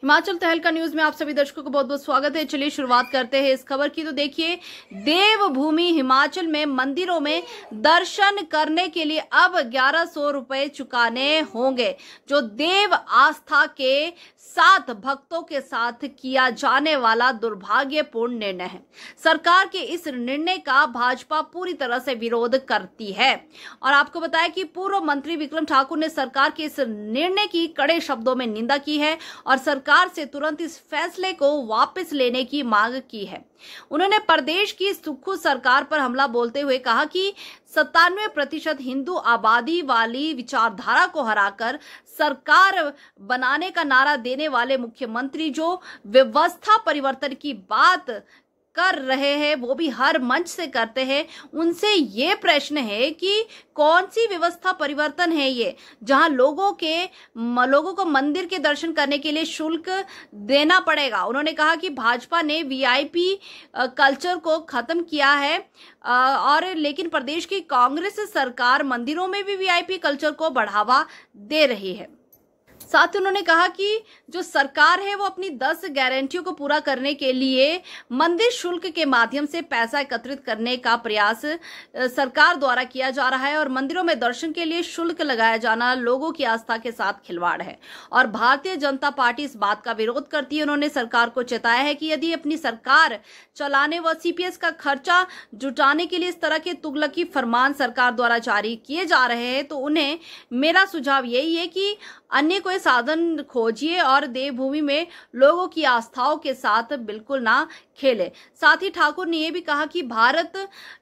हिमाचल तहलका न्यूज में आप सभी दर्शकों को बहुत बहुत स्वागत है। चलिए शुरुआत करते हैं इस खबर की। तो देखिए, देवभूमि हिमाचल में मंदिरों में दर्शन करने के लिए अब 1100 रुपए चुकाने होंगे, जो देव आस्था के साथ भक्तों के साथ किया जाने वाला दुर्भाग्यपूर्ण निर्णय है। सरकार के इस निर्णय का भाजपा पूरी तरह से विरोध करती है और आपको बताया कि पूर्व मंत्री विक्रम ठाकुर ने सरकार के इस निर्णय की कड़े शब्दों में निंदा की है और सरकार से तुरंत इस फैसले को वापस लेने की मांग की है। उन्होंने प्रदेश की सुक्खू सरकार पर हमला बोलते हुए कहा कि 97% हिंदू आबादी वाली विचारधारा को हराकर सरकार बनाने का नारा देने वाले मुख्यमंत्री जो व्यवस्था परिवर्तन की बात कर रहे हैं, वो भी हर मंच से करते हैं। उनसे ये प्रश्न है कि कौन सी व्यवस्था परिवर्तन है ये, जहां लोगों को मंदिर के दर्शन करने के लिए शुल्क देना पड़ेगा। उन्होंने कहा कि भाजपा ने वीआईपी कल्चर को खत्म किया है और लेकिन प्रदेश की कांग्रेस सरकार मंदिरों में भी वीआईपी कल्चर को बढ़ावा दे रही है। साथ ही उन्होंने कहा कि जो सरकार है वो अपनी 10 गारंटियों को पूरा करने के लिए मंदिर शुल्क के माध्यम से पैसा एकत्रित करने का प्रयास सरकार द्वारा किया जा रहा है और मंदिरों में दर्शन के लिए शुल्क लगाया जाना लोगों की आस्था के साथ खिलवाड़ है और भारतीय जनता पार्टी इस बात का विरोध करती है। उन्होंने सरकार को चेताया है कि यदि अपनी सरकार चलाने व सीपीएस का खर्चा जुटाने के लिए इस तरह के तुगलकी फरमान सरकार द्वारा जारी किए जा रहे हैं तो उन्हें मेरा सुझाव यही है कि अन्य कोई साधन खोजिए और देवभूमि में लोगों की आस्थाओं के साथ बिल्कुल ना खेले। साथ ही ठाकुर ने यह भी कहा कि भारत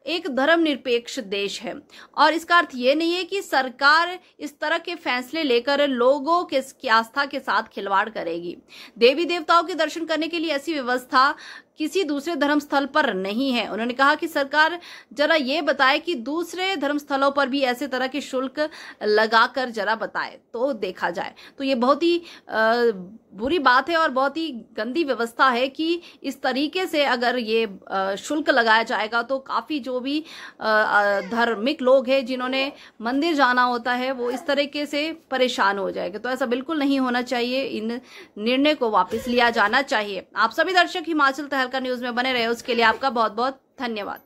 एक धर्मनिरपेक्ष देश है और इसका अर्थ ये नहीं है कि सरकार इस तरह के फैसले लेकर लोगों की आस्था के साथ खिलवाड़ करेगी। देवी देवताओं के दर्शन करने के लिए ऐसी व्यवस्था किसी दूसरे धर्म स्थल पर नहीं है। उन्होंने कहा कि सरकार जरा ये बताए कि दूसरे धर्म स्थलों पर भी ऐसे तरह के शुल्क लगाकर जरा बताए तो देखा जाए। तो ये बहुत ही बुरी बात है और बहुत ही गंदी व्यवस्था है कि इस तरीके से अगर ये शुल्क लगाया जाएगा तो काफी जो भी धार्मिक लोग हैं जिन्होंने मंदिर जाना होता है वो इस तरीके से परेशान हो जाएंगे। तो ऐसा बिल्कुल नहीं होना चाहिए, इन निर्णय को वापस लिया जाना चाहिए। आप सभी दर्शक हिमाचल तहलका न्यूज में बने रहे, उसके लिए आपका बहुत बहुत धन्यवाद।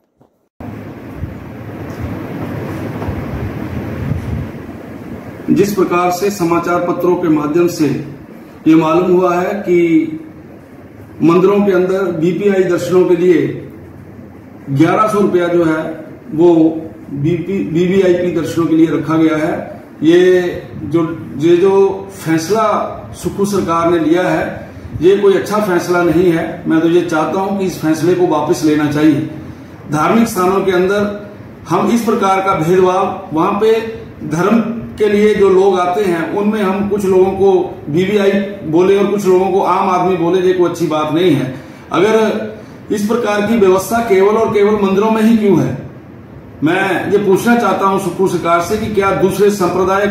जिस प्रकार से समाचार पत्रों के माध्यम से ये मालूम हुआ है कि मंदिरों के अंदर वीवीआई दर्शनों के लिए 1100 रुपया जो है वो वीवीआईपी दर्शनों के लिए रखा गया है। ये जो फैसला सुक्खू सरकार ने लिया है ये कोई अच्छा फैसला नहीं है। मैं तो ये चाहता हूं कि इस फैसले को वापस लेना चाहिए। धार्मिक स्थानों के अंदर हम इस प्रकार का भेदभाव, वहां पे धर्म के लिए जो लोग आते हैं उनमें हम कुछ लोगों को वीवीआई बोले और कुछ लोगों को आम आदमी बोले, ये कोई अच्छी बात नहीं है। अगर इस प्रकार की व्यवस्था केवल और केवल मंदिरों में ही क्यों है, मैं ये पूछना चाहता हूं सुक्खू सरकार से कि क्या दूसरे संप्रदाय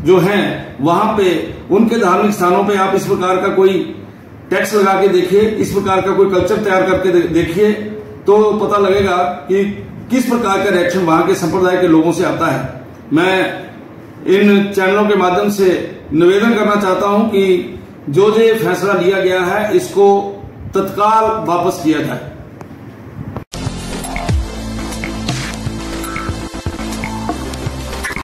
जो हैं वहां पे उनके धार्मिक स्थानों पे आप इस प्रकार का कोई टैक्स लगा के देखिए, इस प्रकार का कोई कल्चर तैयार करके देखिए तो पता लगेगा कि किस प्रकार का रिएक्शन वहां के संप्रदाय के लोगों से आता है। मैं इन चैनलों के माध्यम से निवेदन करना चाहता हूं कि जो फैसला लिया गया है इसको तत्काल वापस किया जाए।